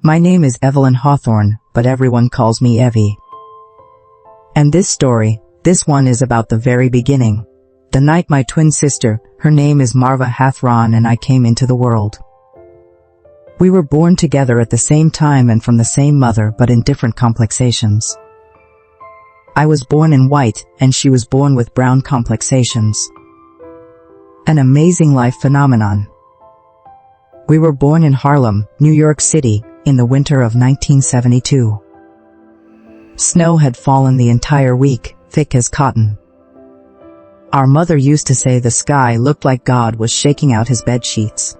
My name is Evelyn Hawthorne, but everyone calls me Evie. And this one is about the very beginning. The night my twin sister, her name is Marwa Hawthorne, and I came into the world. We were born together at the same time and from the same mother, but in different complexations. I was born in white, and she was born with brown complexations. An amazing life phenomenon. We were born in Harlem, New York City, in the winter of 1972. Snow had fallen the entire week, thick as cotton. Our mother used to say the sky looked like God was shaking out his bed sheets.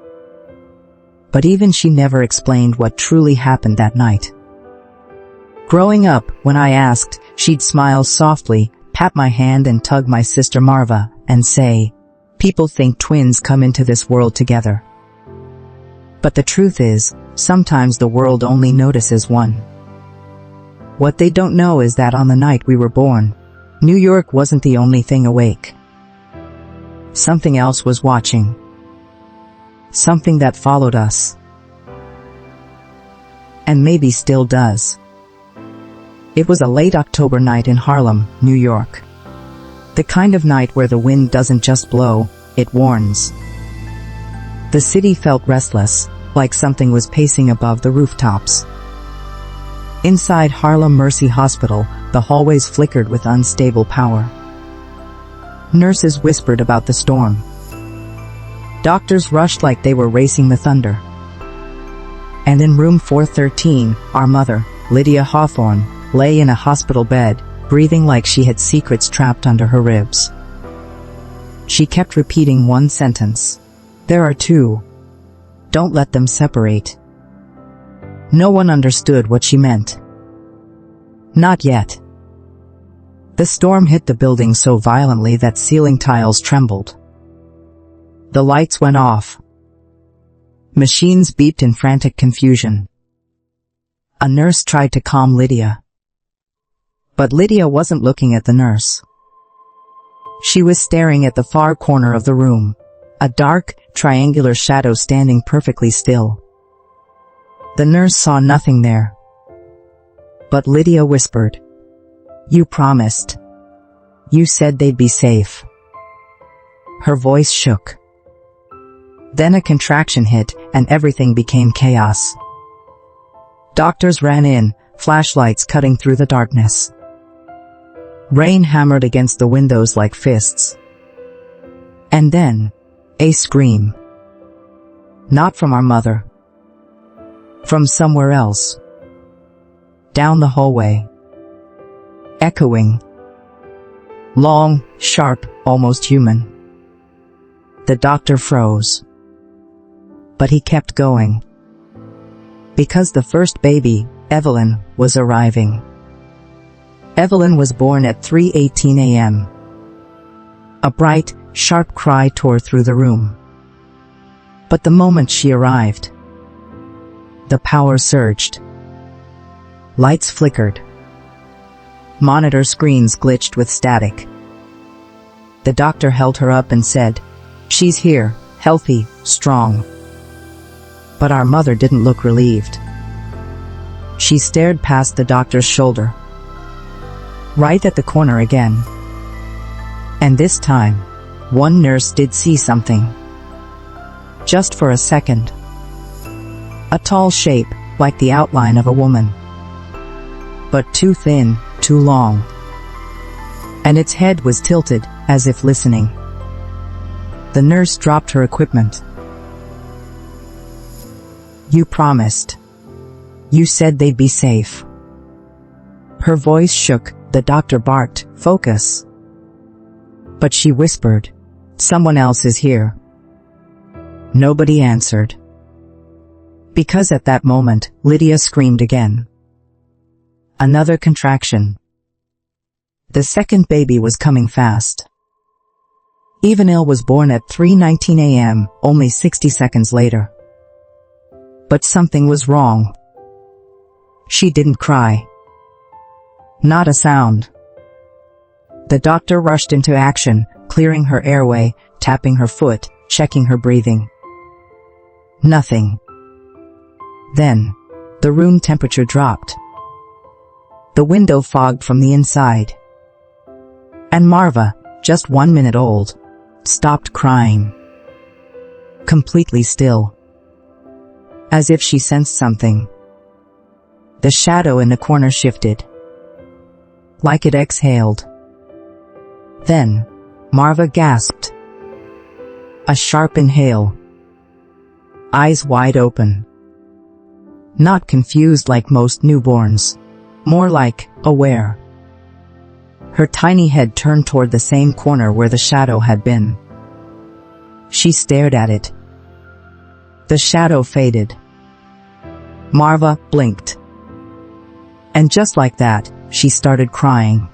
But even she never explained what truly happened that night. Growing up, when I asked, she'd smile softly, pat my hand and tug my sister Marwa, and say, "People think twins come into this world together. But the truth is, sometimes the world only notices one." What they don't know is that on the night we were born, New York wasn't the only thing awake. Something else was watching. Something that followed us. And maybe still does. It was a late October night in Harlem, New York. The kind of night where the wind doesn't just blow, it warns. The city felt restless, like something was pacing above the rooftops. Inside Harlem Mercy Hospital, the hallways flickered with unstable power. Nurses whispered about the storm. Doctors rushed like they were racing the thunder. And in room 413, our mother, Lydia Hawthorne, lay in a hospital bed, breathing like she had secrets trapped under her ribs. She kept repeating one sentence. "There are two. Don't let them separate." No one understood what she meant. Not yet. The storm hit the building so violently that ceiling tiles trembled. The lights went off. Machines beeped in frantic confusion. A nurse tried to calm Lydia. But Lydia wasn't looking at the nurse. She was staring at the far corner of the room, a dark, triangular shadow standing perfectly still. The nurse saw nothing there. But Lydia whispered, "You promised. You said they'd be safe." Her voice shook. Then a contraction hit, and everything became chaos. Doctors ran in, flashlights cutting through the darkness. Rain hammered against the windows like fists. And then, a scream. Not from our mother. From somewhere else. Down the hallway. Echoing. Long, sharp, almost human. The doctor froze. But he kept going. Because the first baby, Evelyn, was arriving. Evelyn was born at 3:18 a.m. A bright, sharp cry tore through the room. But the moment she arrived, the power surged. Lights flickered. Monitor screens glitched with static. The doctor held her up and said, "She's here, healthy, strong." But our mother didn't look relieved. She stared past the doctor's shoulder. Right at the corner again. And this time, one nurse did see something. Just for a second. A tall shape, like the outline of a woman. But too thin, too long. And its head was tilted, as if listening. The nurse dropped her equipment. "You promised. You said they'd be safe." Her voice shook. The doctor barked, "Focus." But she whispered, "Someone else is here." Nobody answered. Because at that moment, Lydia screamed again. Another contraction. The second baby was coming fast. Evelyn was born at 3:19 a.m., only 60 seconds later. But something was wrong. She didn't cry. Not a sound. The doctor rushed into action, clearing her airway, tapping her foot, checking her breathing. Nothing. Then, The room temperature dropped. The window fogged from the inside. And Marwa, just 1 minute old, stopped crying. Completely still. As if she sensed something. The shadow in the corner shifted. Like it exhaled. Then, Marwa gasped. A sharp inhale. Eyes wide open. Not confused like most newborns. More like, aware. Her tiny head turned toward the same corner where the shadow had been. She stared at it. The shadow faded. Marwa blinked. And just like that, she started crying.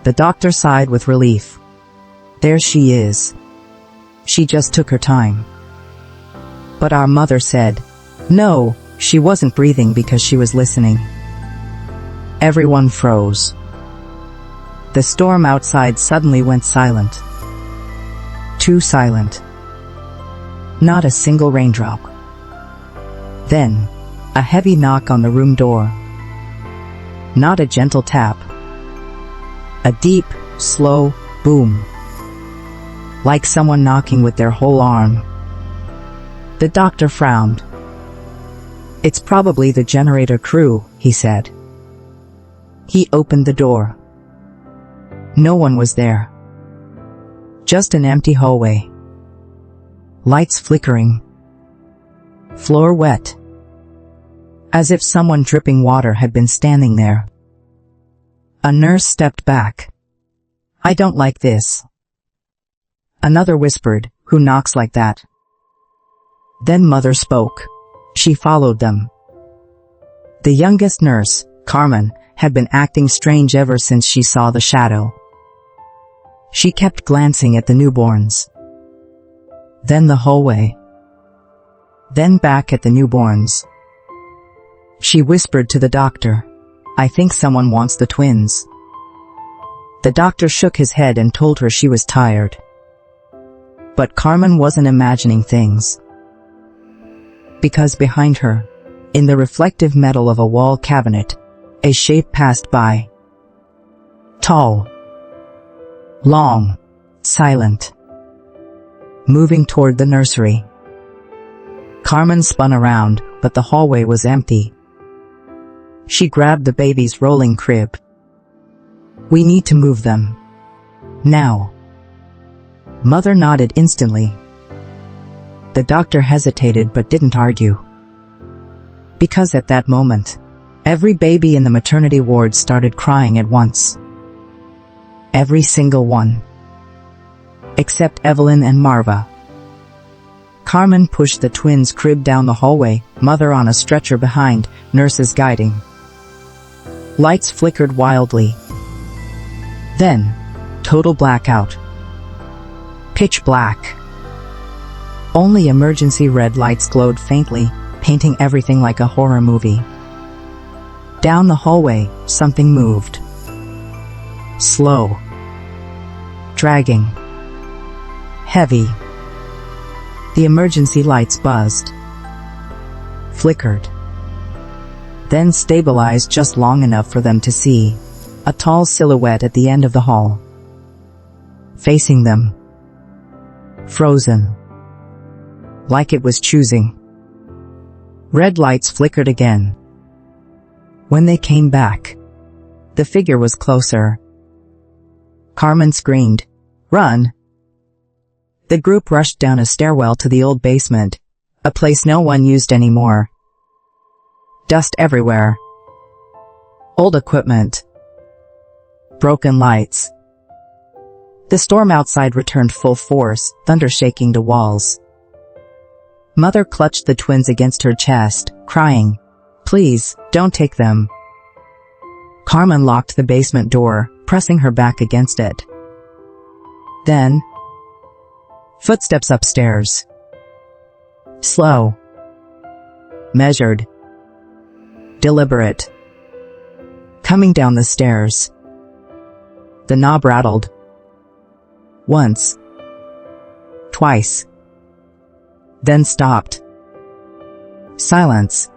The doctor sighed with relief. There she is. She just took her time. But our mother said, no, she wasn't breathing because she was listening. Everyone froze. The storm outside suddenly went silent. Too silent. Not a single raindrop. Then, a heavy knock on the room door. Not a gentle tap. A deep, slow boom. Like someone knocking with their whole arm. The doctor frowned. It's probably the generator crew, he said. He opened the door. No one was there. Just an empty hallway. Lights flickering. Floor wet. As if someone dripping water had been standing there. A nurse stepped back. I don't like this. Another whispered, who knocks like that? Then Mother spoke. She followed them. The youngest nurse, Carmen, had been acting strange ever since she saw the shadow. She kept glancing at the newborns. Then the hallway. Then back at the newborns. She whispered to the doctor, I think someone wants the twins. The doctor shook his head and told her she was tired. But Carmen wasn't imagining things. Because behind her, in the reflective metal of a wall cabinet, a shape passed by. Tall. Long. Silent. Moving toward the nursery. Carmen spun around, but the hallway was empty. She grabbed the baby's rolling crib. We need to move them. Now. Mother nodded instantly. The doctor hesitated but didn't argue. Because at that moment, every baby in the maternity ward started crying at once. Every single one. Except Evelyn and Marwa. Carmen pushed the twins' crib down the hallway, Mother on a stretcher behind, nurses guiding. Lights flickered wildly. Then, total blackout. Pitch black. Only emergency red lights glowed faintly, painting everything like a horror movie. Down the hallway, something moved. Slow. Dragging. Heavy. The emergency lights buzzed. Flickered. Then stabilized just long enough for them to see a tall silhouette at the end of the hall. Facing them. Frozen. Like it was choosing. Red lights flickered again. When they came back, the figure was closer. Carmen screamed, "Run!" The group rushed down a stairwell to the old basement, a place no one used anymore. Dust everywhere. Old equipment. Broken lights. The storm outside returned full force, thunder shaking the walls. Mother clutched the twins against her chest, crying, "Please, don't take them." Carmen locked the basement door, pressing her back against it. Then, footsteps upstairs. Slow. Measured. Deliberate. Coming down the stairs. The knob rattled. Once. Twice. Then stopped. Silence.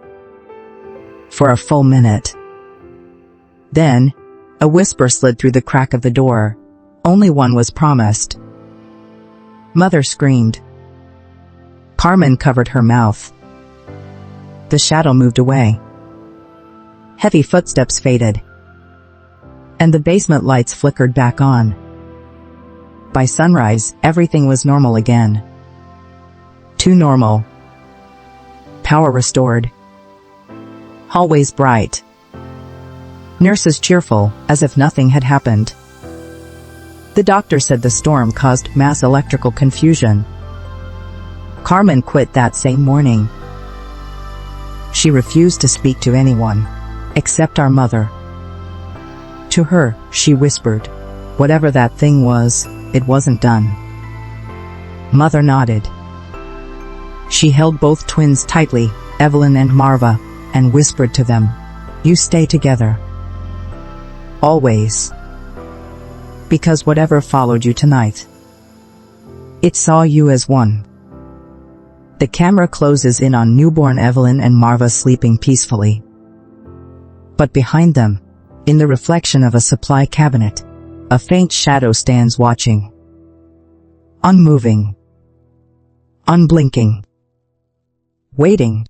for a full minute. Then, a whisper slid through the crack of the door. Only one was promised. Mother screamed. Carmen covered her mouth. The shadow moved away. Heavy footsteps faded, and the basement lights flickered back on. By sunrise, everything was normal again. Too normal. Power restored. Hallways bright. Nurses cheerful, as if nothing had happened. The doctor said the storm caused mass electrical confusion. Carmen quit that same morning. She refused to speak to anyone, except our mother. To her, she whispered, whatever that thing was, it wasn't done. Mother nodded. She held both twins tightly, Evelyn and Marwa, and whispered to them, "You stay together. Always. Because whatever followed you tonight, it saw you as one." The camera closes in on newborn Evelyn and Marwa sleeping peacefully. But behind them, in the reflection of a supply cabinet, a faint shadow stands watching. Unmoving. Unblinking. Waiting.